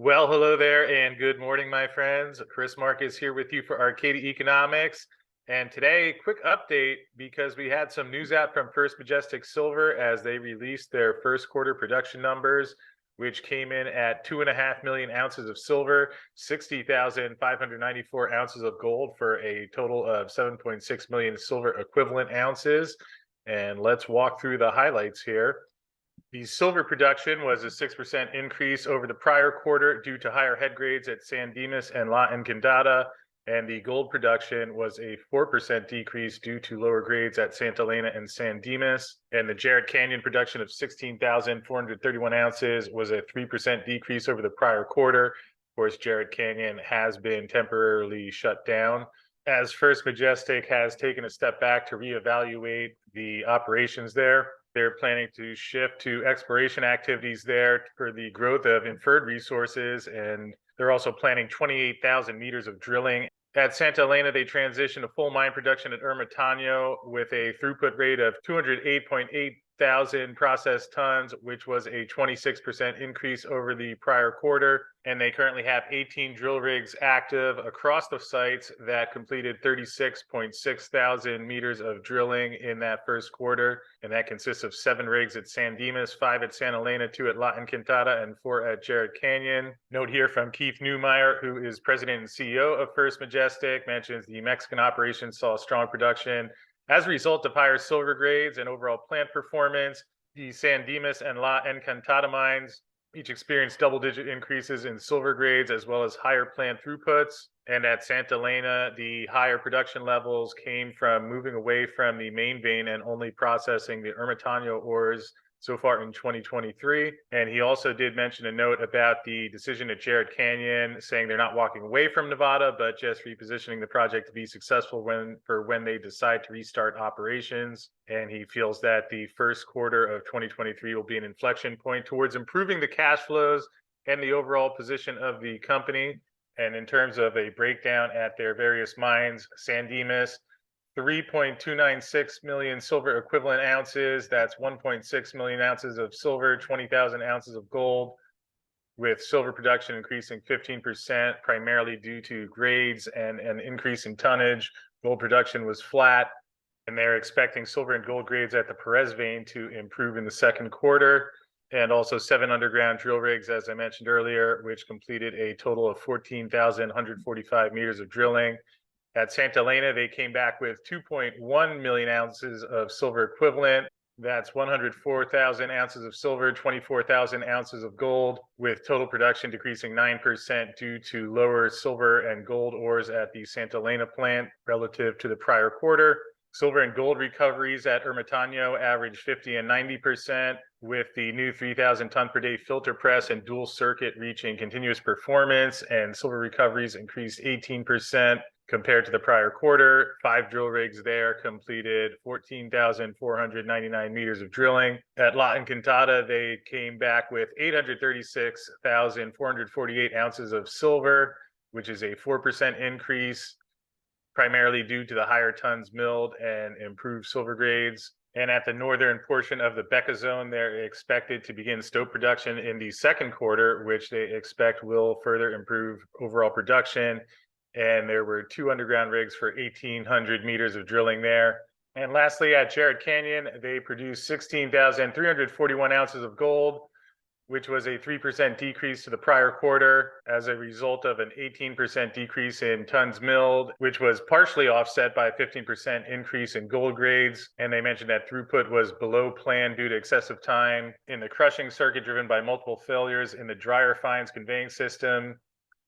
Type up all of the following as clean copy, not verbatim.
Well, hello there and good morning, my friends. Chris Marcus here with you for Arcadia Economics. And today, quick update because we had some news out from First Majestic Silver as they released their first quarter production numbers, which came in at 2.5 million ounces of silver, 60,594 ounces of gold for a total of 7.6 million silver equivalent ounces. And let's walk through the highlights here. The silver production was a 6% increase over the prior quarter due to higher head grades at San Dimas and La Encantada, and the gold production was a 4% decrease due to lower grades at Santa Elena and San Dimas, and the Jerritt Canyon production of 16,431 ounces was a 3% decrease over the prior quarter. Of course, Jerritt Canyon has been temporarily shut down, as First Majestic has taken a step back to reevaluate the operations there. They're planning to shift to exploration activities there for the growth of inferred resources, and they're also planning 28,000 meters of drilling. At Santa Elena, they transitioned to full mine production at Ermitaño with a throughput rate of 208.8 thousand processed tons, which was a 26% increase over the prior quarter. And they currently have 18 drill rigs active across the sites that completed 36.6 thousand meters of drilling in that first quarter. And that consists of 7 rigs at San Dimas, 5 at Santa Elena, 2 at La Encantada, and 4 at Jerritt Canyon. Note here from Keith Neumeyer, who is president and CEO of First Majestic, mentions the Mexican operation saw strong production as a result of higher silver grades and overall plant performance. The San Dimas and La Encantada mines each experienced double-digit increases in silver grades as well as higher plant throughputs. And at Santa Elena, the higher production levels came from moving away from the main vein and only processing the Ermitaño ores so far in 2023. And he also did mention a note about the decision at Jerritt Canyon, saying they're not walking away from Nevada, but just repositioning the project to be successful when they decide to restart operations. And he feels that the first quarter of 2023 will be an inflection point towards improving the cash flows and the overall position of the company. And in terms of a breakdown at their various mines, San Dimas, 3.296 million silver equivalent ounces. That's 1.6 million ounces of silver, 20,000 ounces of gold, with silver production increasing 15%, primarily due to grades and an increase in tonnage. Gold production was flat, and they're expecting silver and gold grades at the Perez vein to improve in the second quarter. And also 7 underground drill rigs, as I mentioned earlier, which completed a total of 14,145 meters of drilling. At Santa Elena, they came back with 2.1 million ounces of silver equivalent. That's 104,000 ounces of silver, 24,000 ounces of gold, with total production decreasing 9% due to lower silver and gold ores at the Santa Elena plant relative to the prior quarter. Silver and gold recoveries at Ermitaño averaged 50 and 90%, with the new 3,000 ton per day filter press and dual circuit reaching continuous performance, and silver recoveries increased 18% compared to the prior quarter. 5 drill rigs there completed 14,499 meters of drilling. At La Encantada, they came back with 836,448 ounces of silver, which is a 4% increase, primarily due to the higher tons milled and improved silver grades. And at the northern portion of the Beca zone, they're expected to begin stope production in the second quarter, which they expect will further improve overall production. And there were 2 underground rigs for 1,800 meters of drilling there. And lastly, at Jerritt Canyon, they produced 16,341 ounces of gold, which was a 3% decrease to the prior quarter as a result of an 18% decrease in tons milled, which was partially offset by a 15% increase in gold grades. And they mentioned that throughput was below plan due to excessive time in the crushing circuit driven by multiple failures in the dryer fines conveying system.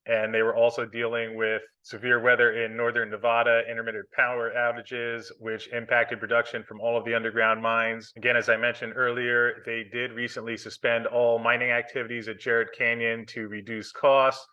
And they were also dealing with severe weather in northern Nevada, intermittent power outages, which impacted production from all of the underground mines. Again, as I mentioned earlier, they did recently suspend all mining activities at Jerritt Canyon to reduce costs.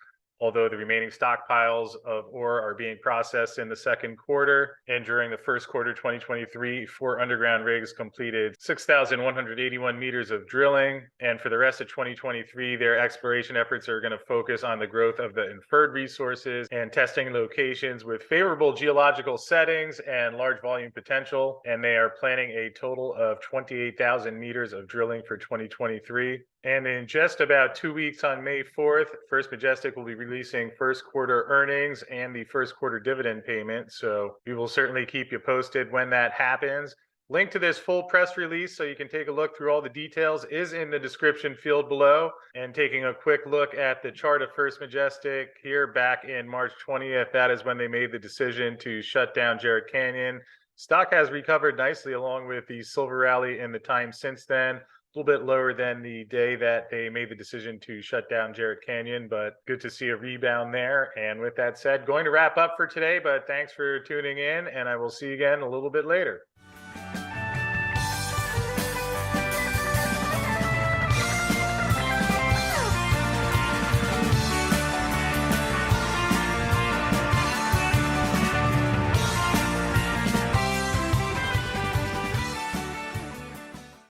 although the remaining stockpiles of ore are being processed in the second quarter. And during the first quarter 2023, 4 underground rigs completed 6,181 meters of drilling. And for the rest of 2023, their exploration efforts are going to focus on the growth of the inferred resources and testing locations with favorable geological settings and large volume potential. And they are planning a total of 28,000 meters of drilling for 2023. And in just about 2 weeks on May 4th, First Majestic will be releasing first quarter earnings and the first quarter dividend payment. So we will certainly keep you posted when that happens. Link to this full press release so you can take a look through all the details is in the description field below. And taking a quick look at the chart of First Majestic here back in March 20th, that is when they made the decision to shut down Jarrett Canyon. Stock has recovered nicely along with the silver rally in the time since then. A little bit lower than the day that they made the decision to shut down Jarrett Canyon, but good to see a rebound there. And with that said, going to wrap up for today, but thanks for tuning in, and I will see you again a little bit later.